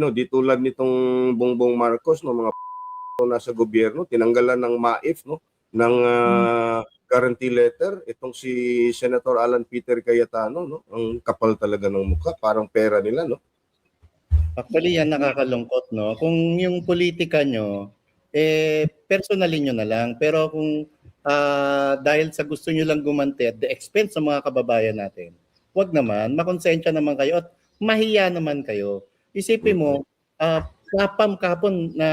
No, di tulad nitong Bongbong Marcos, no, mga nasa gobyerno, tinanggalan ng MAIF, no, ng guarantee letter. Itong si Senator Alan Peter Cayetano, no, ang kapal talaga ng mukha, parang pera nila, no. Actually, yan nakakalungkot, no? Kung yung politika nyo, personally nyo na lang. Pero kung dahil sa gusto nyo lang gumanti at the expense ng mga kababayan natin, wag naman, makonsensya naman kayo at mahiya naman kayo. Isipin mo, kapon na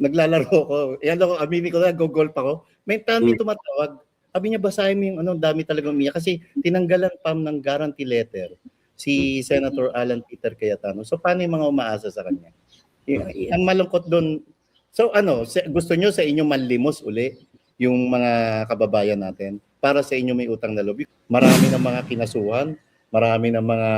naglalaro ko. Aminin ko na, go-golf ako. May tami tumatawag. Sabi niya, basahin mo yung dami talagang umiyak. Kasi tinanggalan ng guarantee letter si Senator Alan Peter Cayetano. So, paano yung mga umaasa sa kanya? Ang malungkot doon. So, gusto nyo sa inyo manlimos uli yung mga kababayan natin para sa inyo may utang na loob. Marami ng mga kinasuhan, marami ng mga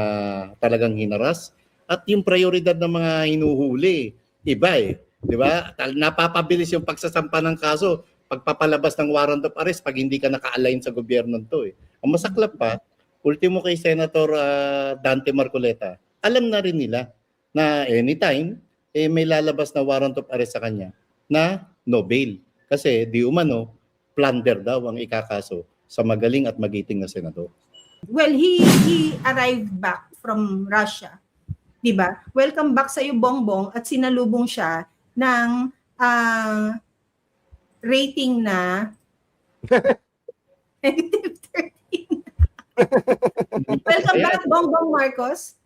talagang hinaras, at yung prioridad ng mga hinuhuli, iba eh. Di ba? Napapabilis yung pagsasampa ng kaso, pagpapalabas ng warrant of arrest pag hindi ka naka-align sa gobyerno to eh. Ang masaklap pa, ultimo kay Senator Dante Marcoleta, alam na rin nila na anytime may lalabas na warrant of arrest sa kanya na no bail. Kasi di umano, plunder daw ang ikakaso sa magaling at magiting na senador. Well, he arrived back from Russia. Diba? Welcome back sa iyo, Bongbong, at sinalubong siya ng rating na negative 13. Welcome back, Bongbong Marcos.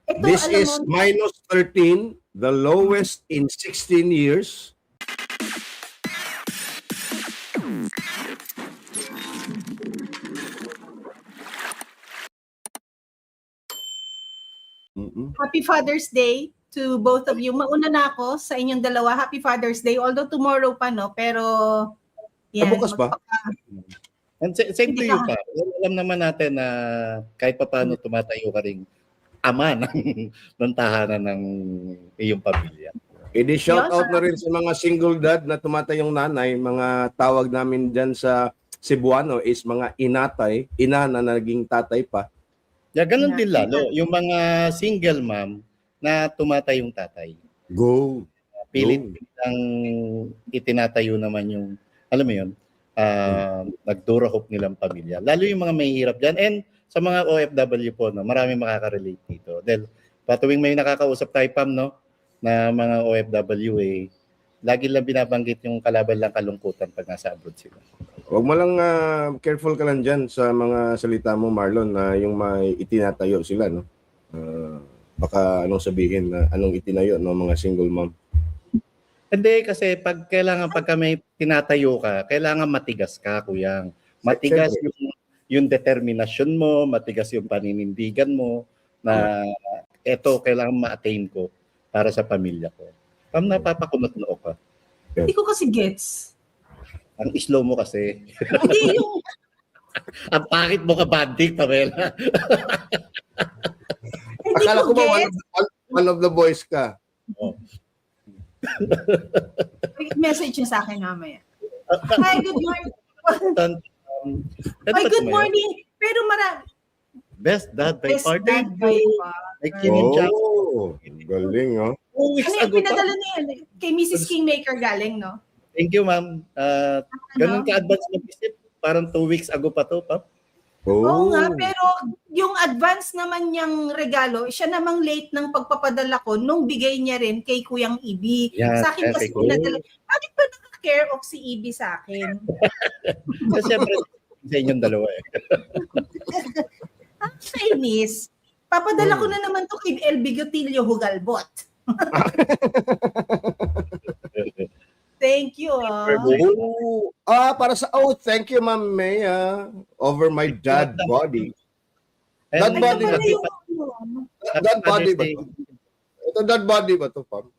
Ito, This is minus 13, the lowest in 16 years. Happy Father's Day to both of you. Mauna na ako sa inyong dalawa. Happy Father's Day. Although tomorrow pa, no? Pero, yan. Bukas ba? And same to you pa. Alam naman natin na kahit pa paano tumatayo ka ring ama ng tahanan ng iyong pamilya. I-shout out na rin sa mga single dad na tumatayong nanay. Mga tawag namin dyan sa Cebuano is mga inatay, ina na naging tatay pa. Ganun din lalo. Yung mga single mom na tumatayong tatay. Go! Pilit ang itinatayo naman yung, alam mo yun, nagdurahop nilang pamilya. Lalo yung mga mahihirap dyan. And sa mga OFW po, no, marami makaka-relate dito. Dahil patuwing may nakakausap tayo, Pam, no, na mga OFW, lagi lang binabanggit yung kalaban lang kalungkutan pag nasa abroad sila. Huwag mo lang careful ka lang dyan sa mga salita mo, Marlon, na yung may itinatayo sila, no? Baka anong sabihin na anong itinayo ng mga single mom? Hindi, kasi pagka may tinatayo ka, kailangan matigas ka, kuyang. Matigas yung determinasyon mo, matigas yung paninindigan mo, na eto kailangan ma-attain ko para sa pamilya ko. Napapakunot noo ka. Hindi ko kasi gets. Ang slow mo kasi. Hindi yung... Ang pangit mo ka, Bandik, Pamela. Akala ko ba one of the boys ka? Oh. Message niya sa akin mamaya. Hi, good morning. Ay, good morning. Pero Best dad by Best partner. dad by partner. Galing, oh. 2 weeks Ano yung ago pa. pinadala niya? Kay Mrs. Kingmaker galing, no? Thank you, ma'am. Ganun ka-advance mag-isip. Parang 2 weeks ago pa to, Pap. Oo nga, pero yung advance naman niyang regalo, siya namang late ng pagpapadala ko nung bigay niya rin kay Kuyang Ibi. Yeah, sa akin kasi pinadala. Bakit ba naka-care of si Ibi sa akin? Kasi siyempre, sa inyong dalawa eh. Chinese. Papadala ko na naman to kay El Bigotilio Hugalbot. Thank you. Para sa thank you, Ma'am May. Over my dad body. Dad body ba ito? Dad body ba ito? Ito dad body ba ito, Pam?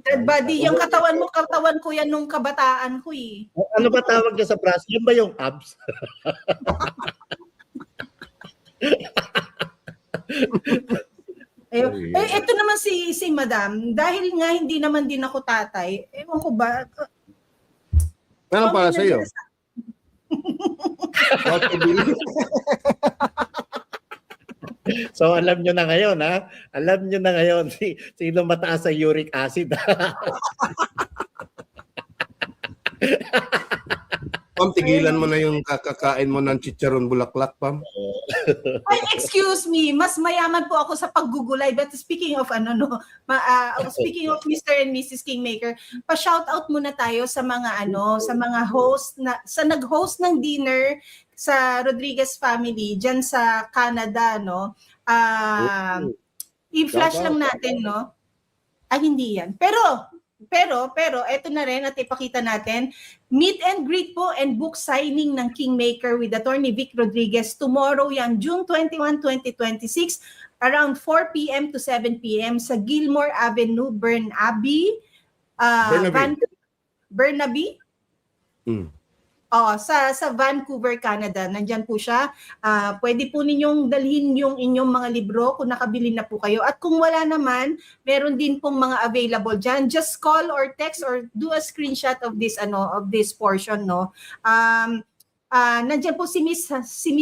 Dad body, yung katawan mo, katawan ko yan nung kabataan ko eh. Ano ba tawag niya sa braso? Yun ba yung abs? Ito naman si Madam, dahil nga hindi naman din ako tatay, ewan ko ba? Ano para sa iyo? So alam nyo na ngayon, ha? Alam nyo na ngayon sino mataas sa uric acid. Pam, tigilan mo na yung kakakain mo ng chicharon bulaklak, Pam. Ay, excuse me, mas mayaman po ako sa paggugulay. But speaking of speaking of Mr. and Mrs. Kingmaker, pa-shout out muna tayo sa mga sa mga host sa nag-host ng dinner sa Rodriguez family diyan sa Canada, no. I-flash lang natin, no. Ay, hindi yan. Pero eto na rin at ipakita natin, meet and greet po and book signing ng Kingmaker with Attorney Vic Rodriguez tomorrow yan, June 21, 2026, around 4 p.m. to 7 p.m. sa Gilmore Avenue, Burnaby. Burnaby? Sa Vancouver, Canada. Nandyan po siya. Pwede po ninyong dalhin yung inyong mga libro kung nakabili na po kayo. At kung wala naman, meron din pong mga available dyan. Just call or text or do a screenshot of this of this portion, no. Nandyan po si Miss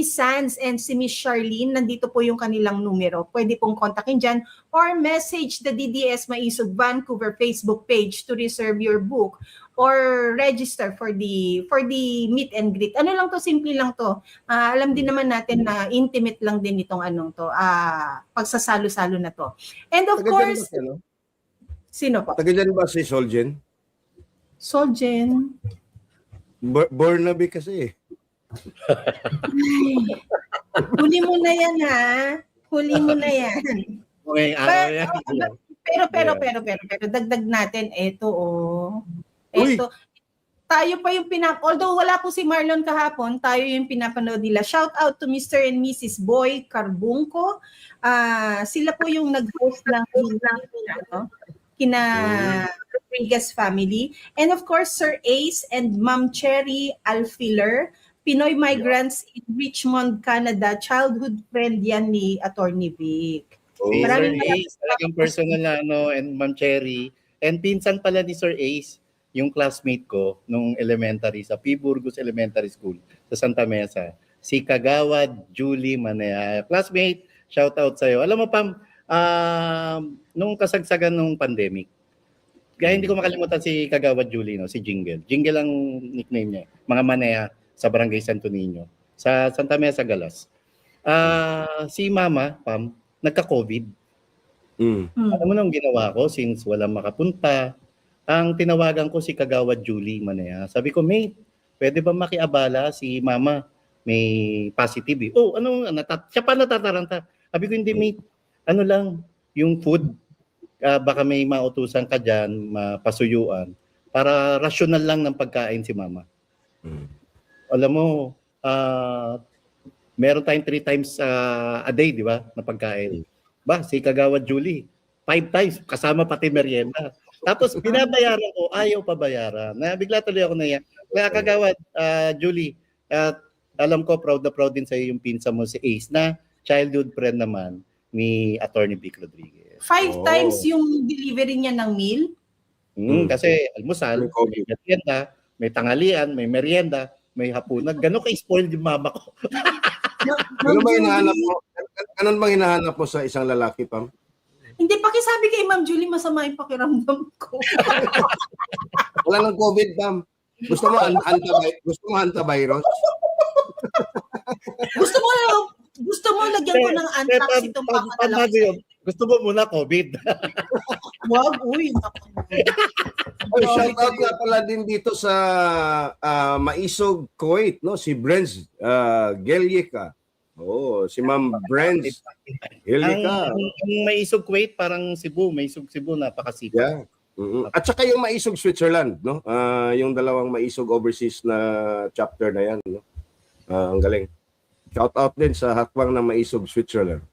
Sands and si Miss Charlene. Nandito po yung kanilang numero. Pwede pong kontakin dyan or message the DDS Maisog Vancouver Facebook page to reserve your book or register for the meet and greet. Ano lang to, simple lang to. Alam din naman natin na intimate lang din itong pagsasalo-salo na to. And of course, sino po? Taga dyan ba si Soljen? Soljen. Burnaby kasi. Huli mo na yan, ha? Huli mo na yan. Okay, Pero dagdag natin ito. Ito. Tayo pa yung although wala po si Marlon kahapon, tayo yung pinapanood nila. Shout out to Mr. and Mrs. Boy Carbunco. Sila po yung nag-host ng kina Rodriguez family. And of course, Sir Ace and Ma'am Cherry Alfiler, Pinoy migrants in Richmond, Canada. Childhood friend yan ni Attorney Vic. Maraming talagang personal na and Ma'am Cherry. And pinsan pala ni Sir Ace, yung classmate ko nung elementary sa P. Burgos Elementary School sa Santa Mesa, si Kagawad Julie Manea. Classmate, shout out sa'yo. Alam mo, Pam, nung kasagsagan nung pandemic, kaya hindi ko makalimutan si Kagawad Julie, si Jingle. Jingle ang nickname niya. Mga Manea sa Barangay Santo Niño, sa Santa Mesa, Galas. Si Mama, Pam, nagka-COVID. Alam mo nang ginawa ko since walang makapunta, ang tinawagan ko si Kagawad Julie Manea. Sabi ko, mate, pwede ba makiabala si Mama? May positive. Siya pa natataranta. Sabi ko, hindi mate, yung food, baka may mautusan ka dyan, mapasuyuan, para rasyonal lang ng pagkain si Mama. Alam mo, meron tayong 3 times a day, di ba, na pagkain. Si Kagawad Julie, 5 times, kasama pati merienda. Tapos binabayaran ko, ayaw pa bayaran. Bigla tuloy ako na yan. Kaya Kagawad, Julie, alam ko proud na proud din sa yung pinsa mo si Ace na childhood friend naman ni Attorney Vic Rodriguez. 5 times yung delivery niya ng meal? Kasi almusal, may merienda, may tanghalian, may merienda, may hapunan. Gano'n ka-spoiled yung mama ko. Ganun bang hinahanap mo sa isang lalaki, Pam? Hindi, pakisabi kay Ma'am Julie, masama yung pakiramdam ko. Wala nang COVID, Pam. Gusto mo antivirus? Gusto mo lagyan ko ng anthrax itong papadala ko. Gusto mo muna COVID. Wag, Shout out nga pala din dito sa Maisog, Kuwait, no? Si Brenz Gelyeka. Si Ma'am Brenz Gelyeka. Ang Maisog Kuwait parang Cebu, Maisog Cebu, napakasipag. Yeah. At saka yung Maisog Switzerland, no? Yung dalawang Maisog overseas na chapter na yan, no? Ang galing. Shout out din sa hakbang ng Maisog Switzerland.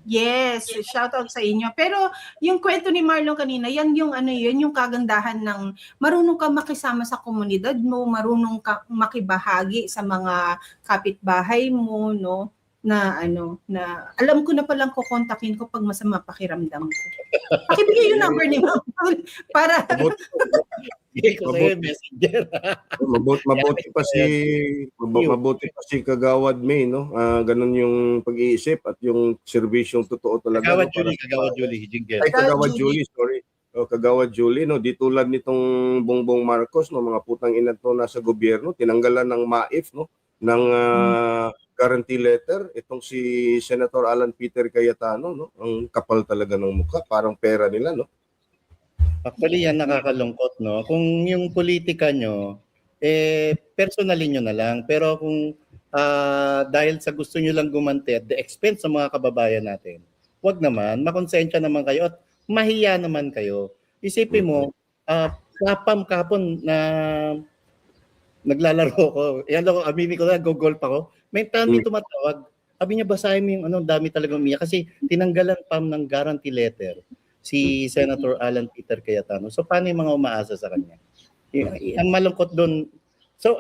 Yes, shout out sa inyo. Pero yung kwento ni Marlon kanina, yan yung yung kagandahan ng marunong ka makisama sa komunidad mo, marunong ka makibahagi sa mga kapitbahay mo, no? Na alam ko na palang kukontakin ko pag masama pakiramdam ko. Pakibigay yung number ni Ma'am para Bigay ko sa'yo yung messenger. Mabuti pa si Kagawad May, no? Ganun yung pag-iisip at yung serbisyong totoo talaga. Kagawad no? Para Julie, jingle. Ay, Kagawad Julie. Julie, sorry. Kagawad Julie, no? Di tulad nitong Bongbong Marcos, no? Mga putang ina to nasa gobyerno, tinanggalan ng MAIF, no? Ng guarantee letter. Itong si Senator Alan Peter Cayetano, no? Ang kapal talaga ng mukha, parang pera nila, no? Actually, yan nakakalungkot, no? Kung yung politika nyo, personalin nyo na lang. Pero kung dahil sa gusto nyo lang gumanti at the expense sa mga kababayan natin, wag naman, makonsensya naman kayo at mahiya naman kayo. Isipin mo, kapon na naglalaro ko. Aminin ko na, go-golf ako. May tami tumatawag. Sabi niya, basahin mo yung dami talagang umiyak. Kasi tinanggalan ng guarantee letter si Senator Alan Peter Cayetano. So paano yung mga umaasa sa kanya? Ang malungkot doon. So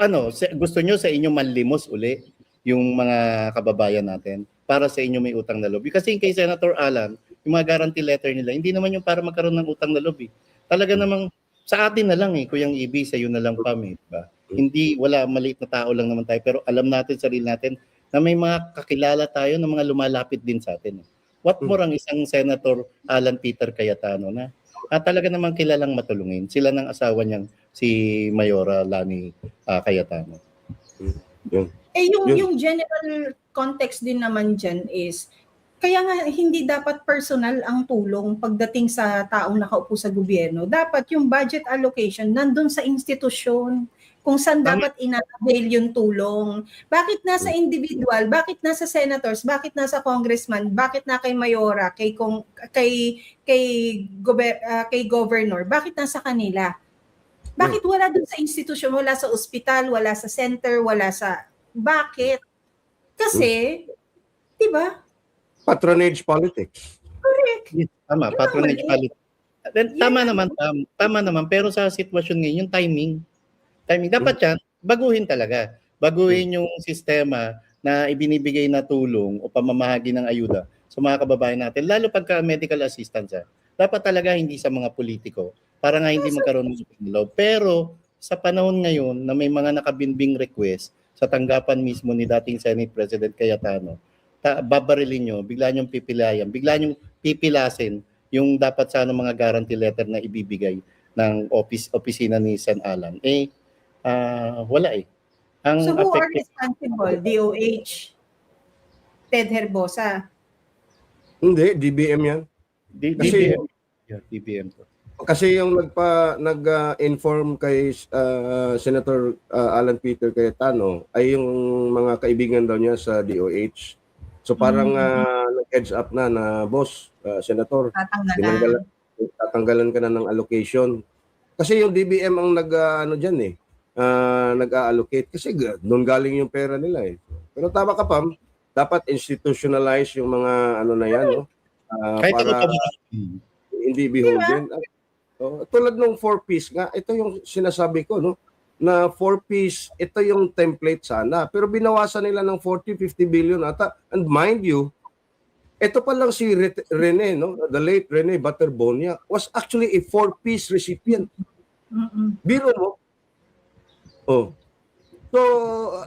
gusto nyo sa inyo manlimos uli yung mga kababayan natin para sa inyo may utang na loob. Kasi kay Senator Alan, yung mga guarantee letter nila, hindi naman yung para magkaroon ng utang na loob. Talaga namang sa atin na lang Kuyang Ibi, sa iyo na lang diba? Hindi, wala, maliit na tao lang naman tayo, pero alam natin, sarili natin, na may mga kakilala tayo na mga lumalapit din sa atin. What more ang isang Senator Alan Peter Cayetano na talaga namang kilalang matulungin. Sila ng asawa niyang si Mayora Lani Cayetano. Yung general context din naman dyan is, kaya nga hindi dapat personal ang tulong pagdating sa taong nakaupo sa gobyerno. Dapat yung budget allocation nandun sa institusyon kung saan dapat ina-avail yung tulong. Bakit nasa individual, bakit nasa senators, bakit nasa congressman, bakit na kay mayora, kay governor, bakit nasa kanila? Bakit wala dun sa institusyon, wala sa ospital, wala sa center, wala sa... Bakit? Kasi, di ba? Patronage politics. Correct. Tama, patronage politics. Tama naman, pero sa sitwasyon ngayon, yung timing dapat yan, baguhin talaga. Baguhin yung sistema na ibinibigay na tulong o pamamahagi ng ayuda sa mga kababayan natin, lalo pagka medical assistance. Dapat talaga hindi sa mga politiko, para nga hindi magkaroon ng loob. Pero sa panahon ngayon na may mga nakabinbing request sa tanggapan mismo ni dating Senate President Cayetano, babarilin nyo, bigla nyong pipilasin yung dapat sana mga guarantee letter na ibibigay ng opisina ni Sen. Alan. Wala So who are responsible? DOH? Ted Herbosa? Hindi, DBM yan. DBM to. Kasi yung nag-inform kay Senator Alan Peter Cayetano ay yung mga kaibigan daw niya sa DOH. So parang nag-edge up na boss, Senator, tatanggalan ka na ng allocation. Kasi yung DBM ang nag-allocate kasi doon galing yung pera nila . Pero tama ka, Pam, dapat institutionalize yung mga yan, no? Para hindi beholden. Tulad ng 4-piece nga, ito yung sinasabi ko, no? Na 4-piece, ito yung template sana. Pero binawasan nila ng 40-50 billion ata. And mind you, ito pa lang si Rene, no? The late Rene Butterbonia was actually a 4-piece recipient. Biro mo. So,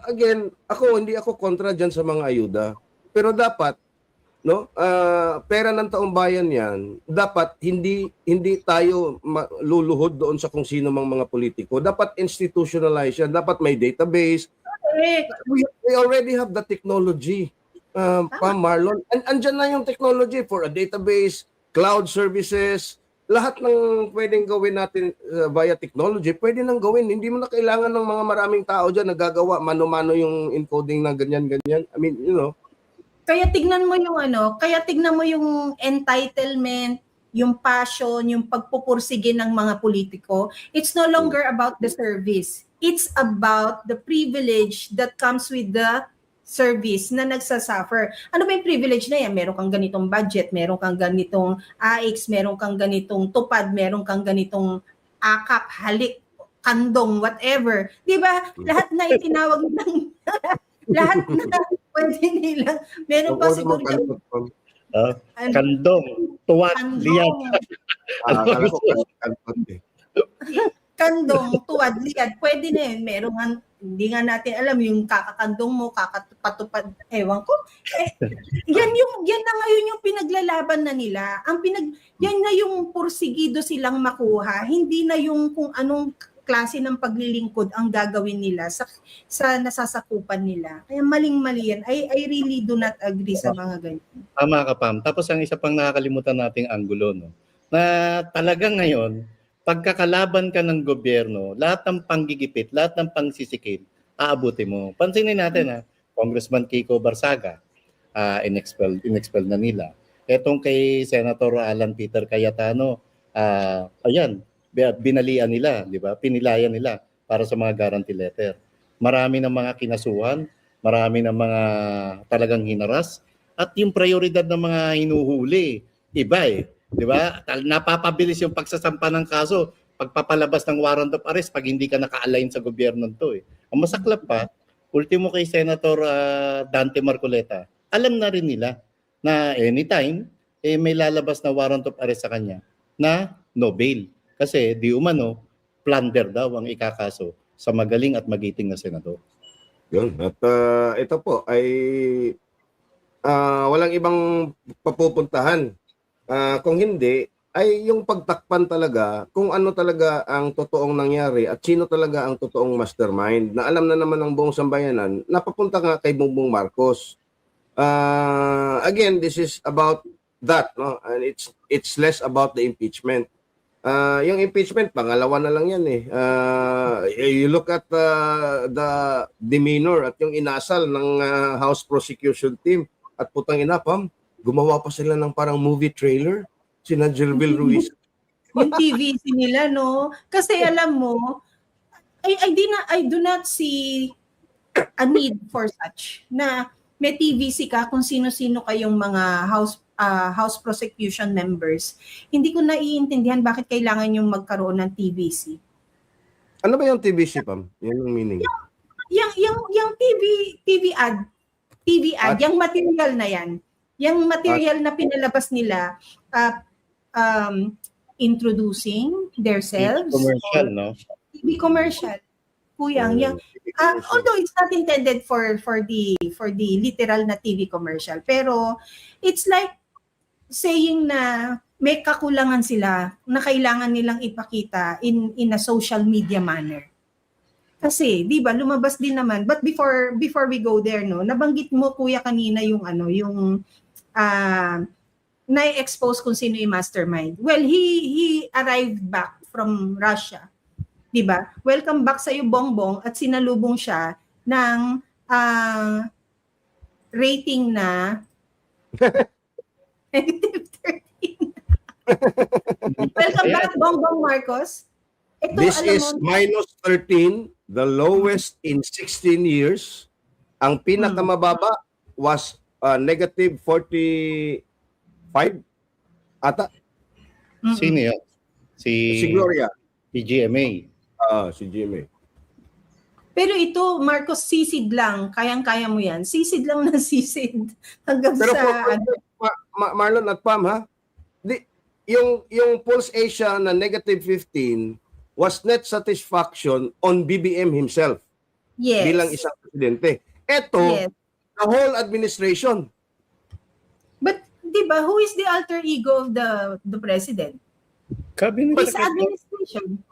again, hindi ako kontra dyan sa mga ayuda. Pero dapat, no, pera ng taong bayan yan, dapat hindi tayo luluhod doon sa kung sino mang mga politiko. Dapat institutionalize yan. Dapat may database. We already have the technology, Marlon. Andyan na yung technology for a database, cloud services, lahat ng pwedeng gawin natin via technology, pwede nang gawin. Hindi mo na kailangan ng mga maraming tao dyan na gagawa, mano-mano yung encoding na ganyan-ganyan. I mean, Kaya tignan mo yung entitlement, yung passion, yung pagpupursige ng mga politiko. It's no longer about the service. It's about the privilege that comes with the service na nagsasuffer. Ano ba yung privilege na yan? Meron kang ganitong budget, meron kang ganitong AX, meron kang ganitong tupad, meron kang ganitong akap, halik, kandong, whatever. Di ba? Lahat na itinawag ng lahat na pwede nila. Meron pa siguro yung kandong, tuwak, liyan. kandong, tuwad, liad, pwede na yun. Meron nga, hindi nga natin alam yung kakakandong mo, kakapatupad, ewan ko. Yan na ngayon yung pinaglalaban na nila. Yan na yung pursigido silang makuha. Hindi na yung kung anong klase ng paglilingkod ang gagawin nila sa nasasakupan nila. Kaya maling-mali yan. I really do not agree sa mga ganyan. Tama ka, Pam. Tapos ang isa pang nakakalimutan nating anggulo, no? Na talagang ngayon, pagkakalaban ka ng gobyerno, lahat ng panggigipit, lahat ng pangsisikip, aabuti mo. Pansinin natin, Congressman Kiko Barsaga, inexpel na nila. Etong kay Senator Alan Peter Cayetano, ayan, binalian nila, di ba? Pinilayan nila para sa mga guarantee letter. Marami ng mga kinasuhan, marami ng mga talagang hinaras, at yung prioridad ng mga hinuhuli, iba di ba? Napapabilis yung pagsasampa ng kaso, pagpapalabas ng warrant of arrest pag hindi ka naka-align sa gobyerno to. Ang masaklap pa, ultimo kay Senator Dante Marcoleta, alam na rin nila na anytime may lalabas na warrant of arrest sa kanya na no bail. Kasi di umano, plunder daw ang ikakaso sa magaling at magiting na senador. Yun. At ito po ay walang ibang papupuntahan. Kung hindi, ay yung pagtakpan talaga kung ano talaga ang totoong nangyari at sino talaga ang totoong mastermind na alam na naman ng buong sambayanan, napapunta nga kay Bongbong Marcos. Again, this is about that, no? And it's less about the impeachment. Yung impeachment, pangalawa na lang yan you look at the demeanor at yung inasal ng House Prosecution Team at putang ina, Pam, gumawa pa sila ng parang movie trailer, sina Jervil Ruiz. Yung TVC nila, no? Kasi alam mo, I do not see a need for such na may TVC ka kung sino-sino kayong mga House Prosecution members. Hindi ko naiintindihan bakit kailangan yung magkaroon ng TVC. Ano ba yung TVC, Pam? Yan yung meaning. Yung TV ad, yung material na yan. Yung material na pinalabas nila, introducing themselves. Commercial, no? TV commercial. Kuyang, although it's not intended for the literal na TV commercial, pero it's like saying na may kakulangan sila na kailangan nilang ipakita in a social media manner. Kasi, 'di ba, lumabas din naman. But before we go there, no, nabanggit mo kuya kanina yung na-expose kung sino yung mastermind. Well, he arrived back from Russia. 'Di ba? Welcome back sa iyo, Bongbong, at sinalubong siya ng rating na negative 13. Welcome back, Bongbong Marcos. Ito, This alam is mo, -13, the lowest in 16 years. Ang pinakamababa was negative 45 ata. Sino yun? Si Gloria. Si GMA. Si GMA. pero ito, Marcos, sisid lang. Kayang-kaya mo yan. Sisid lang na sisid. Hanggang Pero sa... Marlon at Pam, yung Pulse Asia na negative 15 was net satisfaction on BBM himself yes. bilang isang presidente. Ito, Yes. the whole administration. But, di ba, who is the alter ego of the president? Cabinet His Secretary. administration.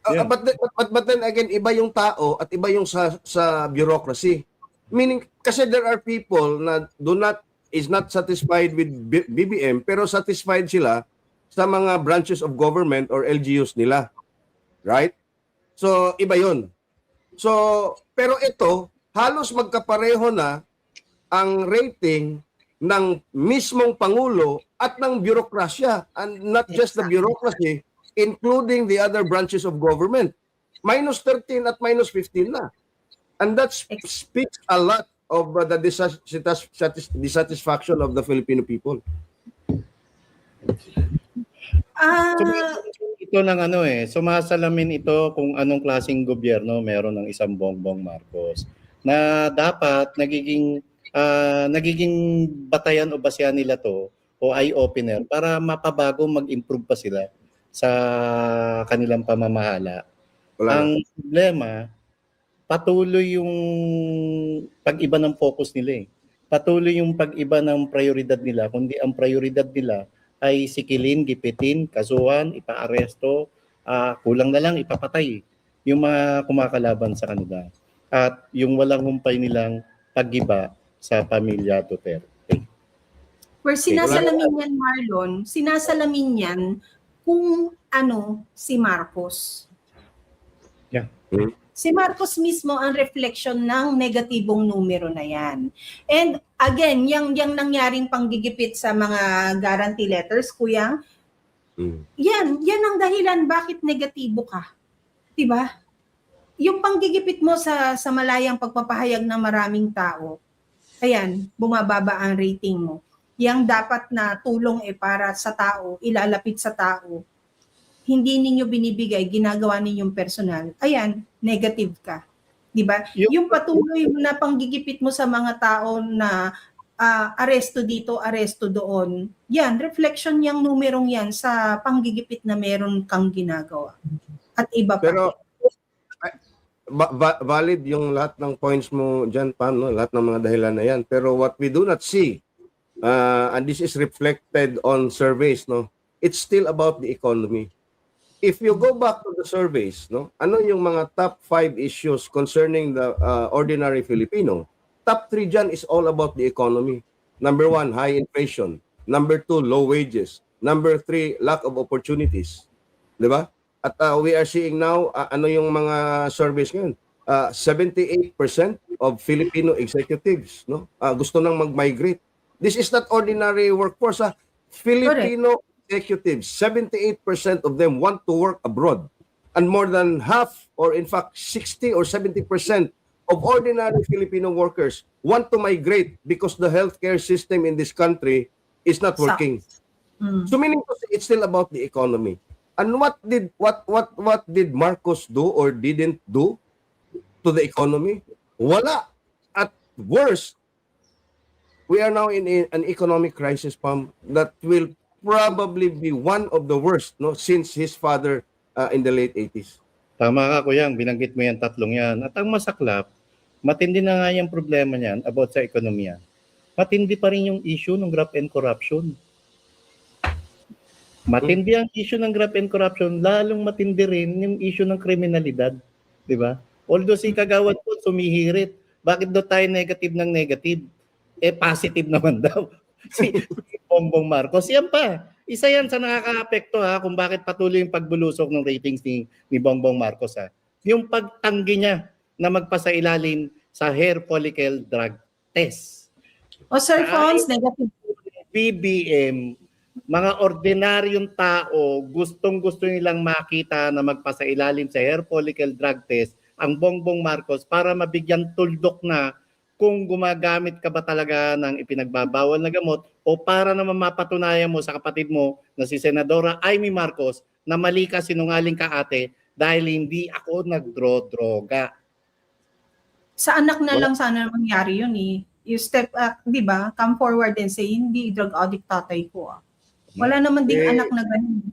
Yeah. But then again, iba yung tao at iba yung sa bureaucracy. Meaning, kasi there are people na is not satisfied with BBM pero satisfied sila sa mga branches of government or LGUs nila. Right? So, iba yun. So, pero ito, halos magkapareho na ang rating ng mismong Pangulo at ng bureaucracia, and not just the bureaucracy, including the other branches of government. -13 at -15 na. And that speaks a lot of the dissatisfaction of the Filipino people. Ito ng sumasalamin ito kung anong klaseng gobyerno meron ng isang Bongbong Marcos na dapat nagiging batayan o basyan nila to o eye-opener para mapabago, mag-improve pa sila sa kanilang pamamahala Wala na. Ang problema, patuloy yung pag-iba ng focus nila eh. Patuloy yung pag-iba ng prioridad nila, kundi ang prioridad nila ay sikilin, gipitin, kasuhan, ipaaresto, kulang na lang ipapatay yung mga kumakalaban sa kanila. At yung walang humpay nilang pag-iba sa pamilya Duterte. Where sinasalamin yan, Marlon, sinasalamin yan kung si Marcos. Yeah. Si Marcos mismo ang reflection ng negatibong numero na yan. And again, yung nangyaring panggigipit sa mga guarantee letters, kuya, yan ang dahilan bakit negatibo ka. Diba? Yung panggigipit mo sa malayang pagpapahayag ng maraming tao, ayan, bumababa ang rating mo. Yang dapat na tulong para sa tao, ilalapit sa tao, hindi ninyo binibigay, ginagawa ninyong personal, ayan, negative ka. Diba? Yung patuloy na panggigipit mo sa mga tao na aresto dito, aresto doon, yan, reflection yung numerong yan sa panggigipit na meron kang ginagawa. At iba pa. Pero valid yung lahat ng points mo dyan, Pam, no? Lahat ng mga dahilan na yan. Pero what we do not see, and this is reflected on surveys, no? It's still about the economy. If you go back to the surveys, no? Ano yung mga top 5 issues concerning the ordinary Filipino? Top 3 dyan is all about the economy. Number 1, high inflation. Number 2, low wages. Number 3, lack of opportunities. Di ba? At we are seeing now, ano yung mga surveys ngayon? 78% of Filipino executives, no? Gusto nang mag-migrate. This is not ordinary workforce. Filipino executives, 78% of them want to work abroad. And more than half, or in fact 60 or 70% of ordinary Filipino workers want to migrate because the healthcare system in this country is not working. So meaning it's still about the economy. And what did Marcos do or didn't do to the economy? Wala. At worst, we are now in an economic crisis, Pam, that will probably be one of the worst, no, since his father in the late 80s. Tama ka, Kuya, binanggit mo yan, tatlong yan. At ang masaklap, matindi na nga yung problema niyan about sa ekonomiya. Matindi pa rin yung issue ng graft and corruption. Matindi ang issue ng graft and corruption, lalong matindi rin yung issue ng kriminalidad. Di ba? Although si Kagawad po sumihirit, bakit daw tayo negative ng negative? Positive naman daw. Si Bongbong Marcos, yan pa. Isa yan sa nakaka-apekto kung bakit patuloy yung pagbulusok ng ratings ni Bongbong Marcos. Yung pagtanggi niya na magpasailalim sa hair follicle drug test. O Sir Fons, negative. BBM, mga ordinaryong tao, gustong-gusto nilang makita na magpasailalim sa hair follicle drug test ang Bongbong Marcos para mabigyan tuldok na kung gumagamit ka ba talaga ng ipinagbabawal na gamot o para naman mapatunayan mo sa kapatid mo na si Senadora Amy Marcos na mali ka, sinungaling ka ate dahil hindi ako nagdro-droga. Sa anak na lang sana mangyari yun eh. You step up, di ba? Come forward and say, hindi drug addict tatay ko. Wala naman ding anak na ganun.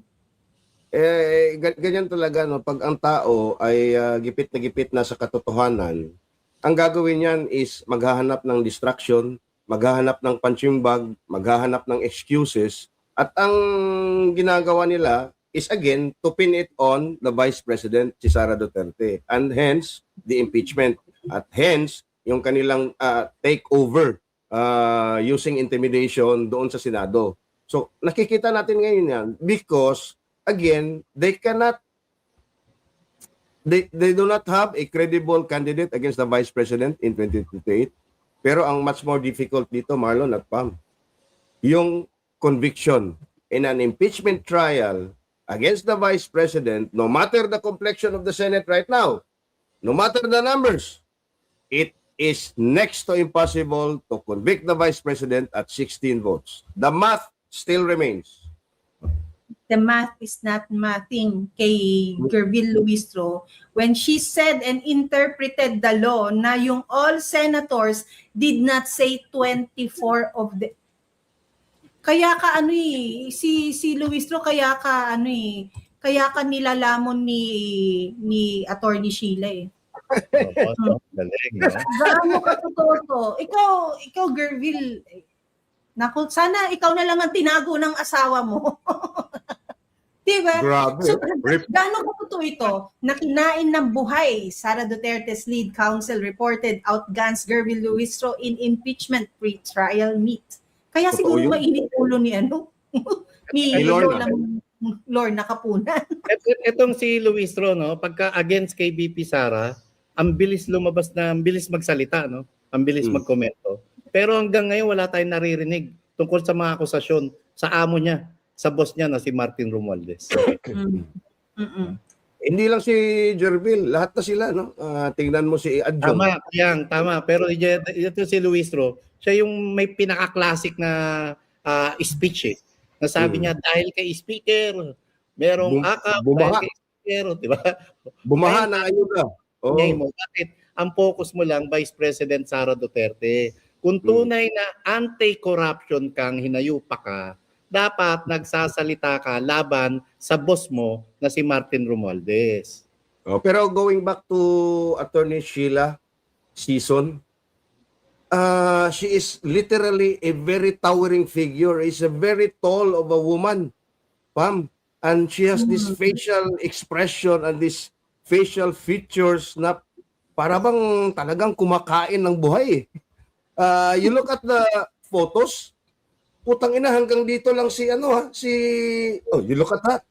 Ganyan talaga, no? Pag ang tao ay gipit na sa katotohanan, ang gagawin niyan is maghahanap ng distraction, maghahanap ng punching bag, maghahanap ng excuses, at ang ginagawa nila is again to pin it on the Vice President, si Sara Duterte, and hence the impeachment, at hence yung kanilang takeover using intimidation doon sa Senado. So nakikita natin ngayon yan because again, they do not have a credible candidate against the Vice President in 2028. Pero ang much more difficult dito, Marlon at Pam, yung conviction in an impeachment trial against the Vice President, no matter the complexion of the Senate right now, no matter the numbers, it is next to impossible to convict the Vice President at 16 votes. The math still remains. The math is not mathing kay Gerville Luistro when she said and interpreted the law na yung all senators did not say 24 of the... Kaya ka si Luistro, kaya Kaya ka nilalamon ni Attorney Sheila eh. Oo, no? Galing, no? Gaano ka totoo to? Ikaw Gerville, naku, sana ikaw na lang ang tinago ng asawa mo. Diba? Grabe. So, Rip. gano'ng totoo ito? Nakinain ng buhay, Sara Duterte's lead counsel reported outguns Gerville Luistro in impeachment pre-trial meet. Kaya Totoo siguro yun. mainit ulo ni ni Ni Lorna. Lorna Kapunan. Itong si Luistro, no, pagka against kay BP Sara, ang bilis lumabas na, ang bilis magsalita, no? Ang bilis magkomento. Pero hanggang ngayon wala tayong naririnig tungkol sa mga akusasyon sa amo niya, sa boss niya na si Martin Romualdez. Hindi lang si Gerville, lahat na sila, no? Tingnan mo si Adjong. Tama. Pero ito si Luistro, siya yung may pinaka-classic na speech eh. Nasabi niya, dahil kay speaker, merong akap, bumaha. dahil kay speaker, di ba? Bumaha ng ayuda. Oh. Ngayon mo, bakit ang focus mo lang, Vice President Sara Duterte? Kung tunay na anti-corruption kang hinayupa ka, dapat nagsasalita ka laban sa boss mo na si Martin Romualdez. Oh, pero going back to Attorney Sheila Season, she is literally a very towering figure. Is a very tall of a woman, Pam. And she has this facial expression and this facial features na para bang talagang kumakain ng buhay. You look at the photos, putang ina hanggang dito lang si you look at that.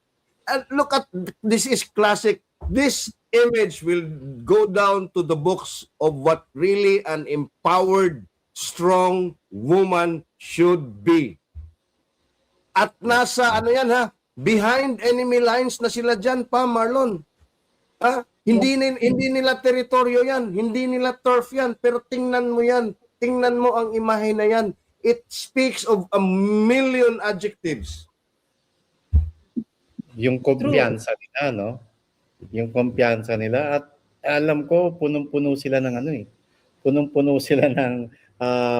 And look at, this is classic. This image will go down to the books of what really an empowered, strong woman should be. At nasa behind enemy lines na sila dyan pa, Marlon. Hindi nila teritoryo yan, hindi nila turf yan, pero tingnan mo yan, tingnan mo ang imahe na yan. It speaks of a million adjectives. Yung kumpiyansa nila, no? Yung kumpiyansa nila. At alam ko, punong-puno sila ng punong-puno sila ng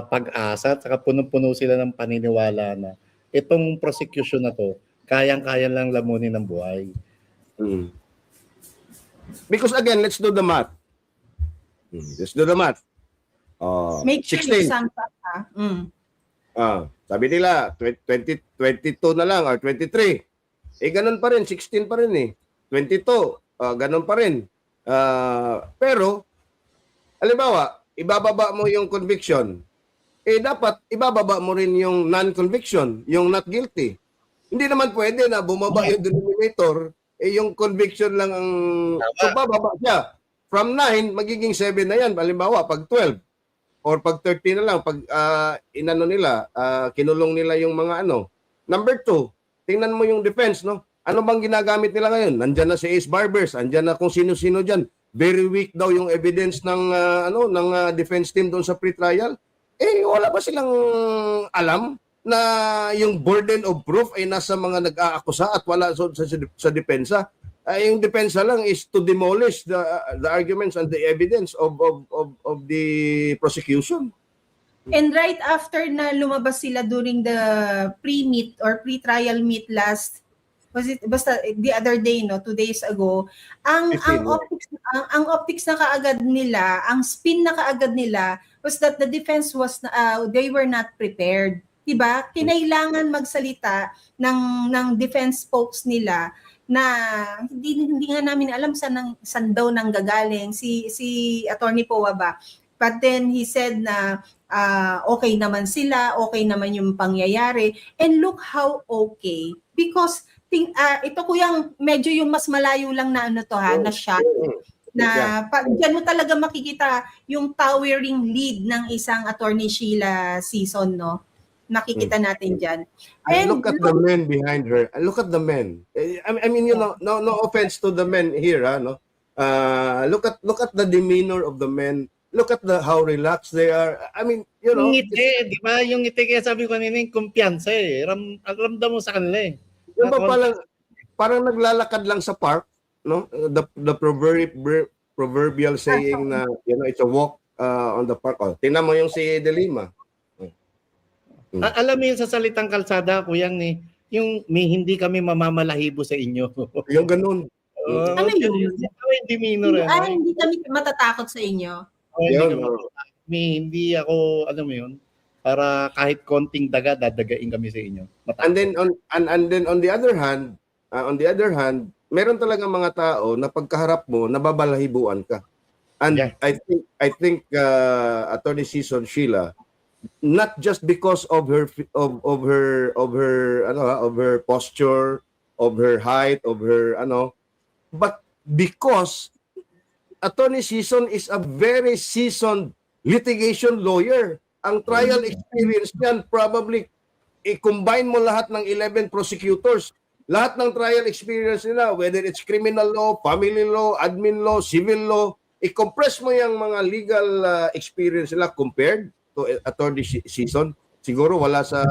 pag-asa at saka punong-puno sila ng paniniwala na itong prosecution na to, kayang-kaya lang lamunin ng buhay. Because again, let's do the math. Let's do the math. Make sure 16. you sum up, Sabi nila, 22 na lang or 23. Ganun pa rin, 16 pa rin eh. 22, ganun pa rin. Pero, halimbawa, ibababa mo yung conviction. Dapat ibababa mo rin yung non-conviction, yung not guilty. Hindi naman pwede na bumaba yung denominator, yung conviction lang ang... So, bababa siya. From 9, magiging 7 na yan. Halimbawa, pag 12. Or pag 30 na lang, pag kinulong nila yung mga Number 2, tingnan mo yung defense, no? Ano bang ginagamit nila ngayon? Nandyan na si Ace Barbers, andyan na kung sino-sino dyan. Very weak daw yung evidence ng defense team doon sa pre-trial. Wala ba silang alam na yung burden of proof ay nasa mga nag-aakusa at wala sa depensa? Yung depensa lang is to demolish the arguments and the evidence of the prosecution. And right after na lumabas sila during the pre-meet or pre-trial meet the other day, 2 days ago, ang optics na kaagad nila, ang spin na kaagad nila was that the defense was they were not prepared. Diba? Kinailangan magsalita ng defense folks nila na hindi nga namin alam saan daw nang gagaling si Attorney Poa ba. But then he said na okay naman sila, okay naman yung pangyayari, and look how okay, because ito kuyang medyo yung mas malayo lang na na shot na diyan mo talaga makikita yung towering lead ng isang Attorney Sheila Season, no? Nakikita natin dyan. And look at the men behind her. Look at the men. I mean, no offense to the men here, no. Look at the demeanor of the men. Look at how relaxed they are. I mean, Yung ngiti, di ba? Yung ngiti, kaya sabi ko kanina, yung kumpiyansa eh. Ramdam mo sa kanila eh. Yung ba parang naglalakad lang sa park, no? The proverbial saying na, it's a walk on the park. Tingnan mo yung si De Lima. Alam mo yun sa salitang kalsada, kuyang yung may hindi kami mamamalahibo sa inyo. Yung ganun. Ano yun? Hindi minor. Hindi kami matatakot sa inyo. Yun, Hindi ako, alam mo yun, para kahit konting daga, dadagain kami sa inyo. And then on the other hand, meron talaga mga tao na pagkaharap mo, nababalahibuan ka. And Yeah. I think Attorney Season Sheila, not just because of her posture, of her height, of her but because Attorney Season is a very seasoned litigation lawyer. Ang trial experience niyan, probably i-combine mo lahat ng 11 prosecutors. Lahat ng trial experience nila, whether it's criminal law, family law, admin law, civil law, i-compress mo yung mga legal experience nila compared to Attorney Season. Siguro wala sa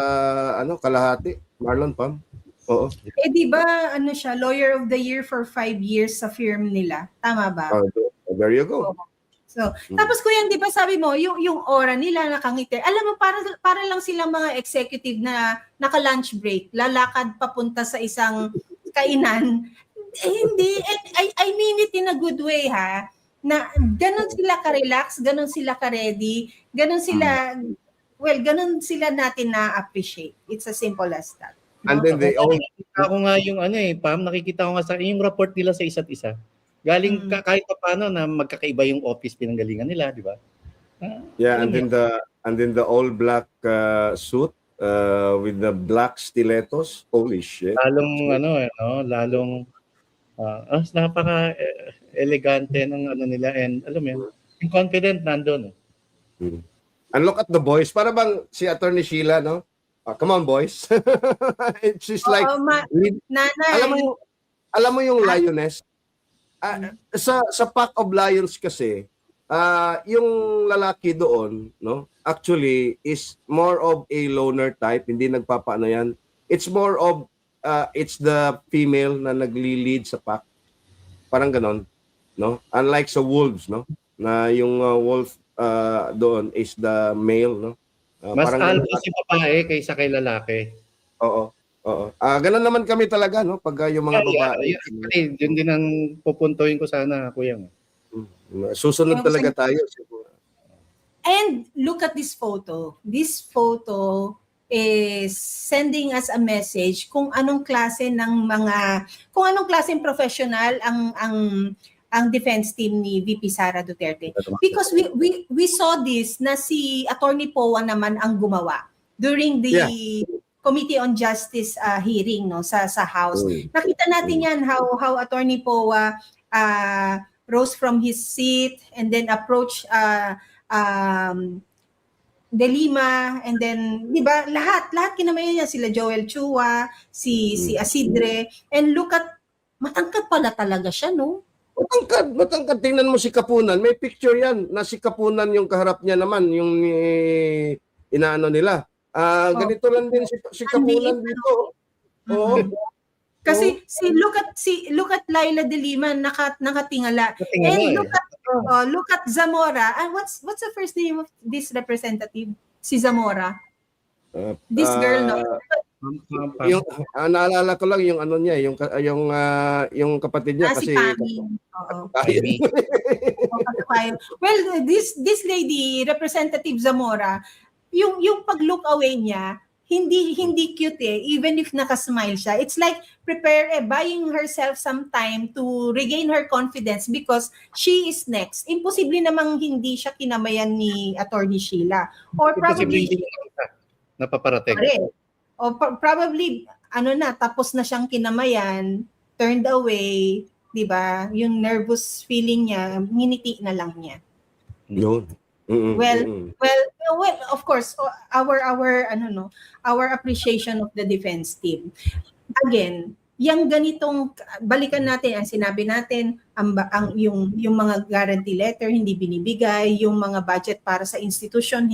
kalahati. Marlon, Pam? Oo. Di ba siya, Lawyer of the Year for 5 years sa firm nila? Tama ba? There you go. So, tapos kuya, di ba sabi mo, yung aura nila nakangiti. Alam mo, para lang silang mga executive na naka-lunch break, lalakad papunta sa isang kainan. Hindi. I mean it in a good way, ha? Na ganun sila ka-relax, ganun sila ka-ready, ganun sila, ganun sila natin na-appreciate. It's as simple as that. And then they all... Nakikita ko nga yung Pam, nakikita ko nga yung report nila sa isa't isa. Galing kahit pa paano na magkakaiba yung office pinanggalingan nila, di ba? Yeah, and then the all black suit with the black stilettos. Holy shit. Lalong napaka elegante ng nila, and alam mo yun, yung confident nandoon. And look at the boys. Para bang si Attorney Sheila, no? Come on, boys. She's like nanay. Alam mo yung lioness? Sa pack of lions kasi, yung lalaki doon, no, actually is more of a loner type, hindi nagpapaano yan. It's more of it's the female na nagli-lead sa pack. Parang ganon, no? Unlike sa wolves, no, na yung wolf doon is the male, no. Mas alpha si babae kaysa kay lalaki. Oo. Ganun naman kami talaga, no, pag yung mga babae. Yun din ang pupuntuin ko sana, kuya. Susunod talaga tayo. And look at this photo. This photo is sending us a message kung anong klaseng professional ang defense team ni VP Sara Duterte. Because we saw this na si Attorney Poa naman ang gumawa during the Committee on Justice hearing, no, sa House. Nakita natin yan how Attorney Poa rose from his seat and then approached De Lima, and then, di ba, lahat kinamayan niya, sila Joel Chua, si Asidre, and look at, matangkad pala talaga siya, no? Matangkad. Tingnan mo si Kapunan, may picture yan, na si Kapunan yung kaharap niya naman, yung inaano nila. Ganito lang din si Kapunan dito. Oo. Kasi look at Laila De Lima nakatingala. And look at Zamora. And what's the first name of this representative? Si Zamora. This girl, no? Yung naalala ko lang yung niya, yung kapatid niya kasi Pami. Well, this lady, Representative Zamora, yung pag-look away niya, hindi cute even if naka-smile siya. It's like buying herself some time to regain her confidence because she is next. Imposible namang hindi siya kinamayan ni Attorney Sheila. Or probably napaparating. O probably tapos na siyang kinamayan, turned away, 'di ba? Yung nervous feeling niya, nginiti na lang niya. Yun. Well, of course, our appreciation of the defense team. Again, yung ganitong balikan natin ang sinabi natin, yung mga guarantee letter hindi binibigay, yung mga budget para sa institution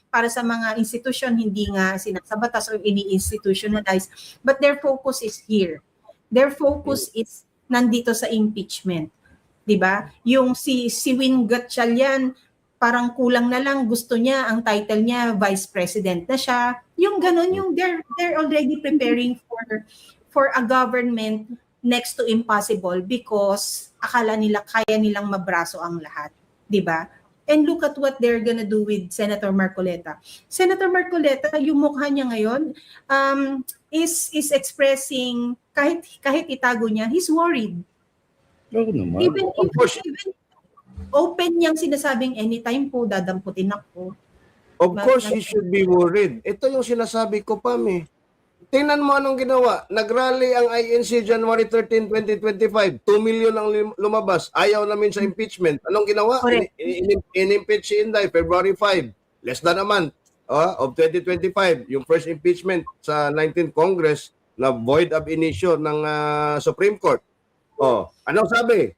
para sa mga institution hindi nga sinasabatas or ini-institutionalize, but their focus is here. Their focus is nandito sa impeachment. 'Di ba? Yung si Win Gatchalian, parang kulang na lang, gusto niya, ang title niya, Vice President na siya. Yung ganun, yung they're already preparing for a government next to impossible because akala nila kaya nilang mabraso ang lahat. 'Di ba? And look at what they're gonna do with Senator Marcoleta. Senator Marcoleta, yung mukha niya ngayon, is expressing, kahit itago niya, he's worried. Oo naman. Even open niyang sinasabing anytime po, dadamputin ako. Of course, he should be worried. Ito yung sinasabi ko, Pam, eh. Tingnan mo anong ginawa. Nag-rally ang INC January 13, 2025. 2 million ang lumabas. Ayaw namin sa impeachment. Anong ginawa? Correct. In-impeach si Inday, February 5. Less than a month of 2025. Yung first impeachment sa 19th Congress na void ab initio ng Supreme Court. Anong sabi?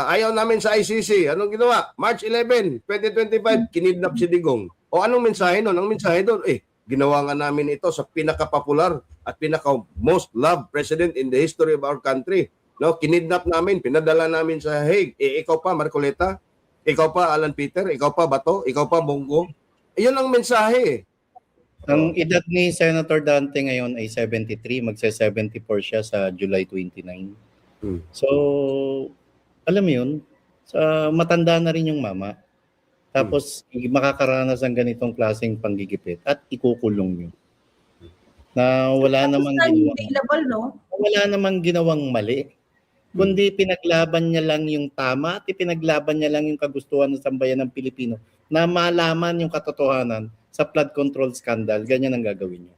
Ayaw namin sa ICC. Anong ginawa? March 11, 2025, kinidnap si Digong. Anong mensahe doon? Ang mensahe doon, ginawa nga namin ito sa pinaka-popular at pinaka-most loved president in the history of our country. No, kinidnap namin, pinadala namin sa Hague. Ikaw pa, Marcoleta? Ikaw pa, Alan Peter? Ikaw pa, Bato? Ikaw pa, Bongo? Iyon ang mensahe. Ang edad ni Senator Dante ngayon ay 73, magse-74 siya sa July 29. So, alam mo yun, matanda na rin yung mama. Tapos makakaranas ng ganitong klaseng panggigipit at ikukulong nyo. Na wala namang ginawang mali. Kundi pinaglaban niya lang yung tama at pinaglaban niya lang yung kagustuhan ng sambayan ng Pilipino na malaman yung katotohanan sa flood control scandal. Ganyan ang gagawin niya.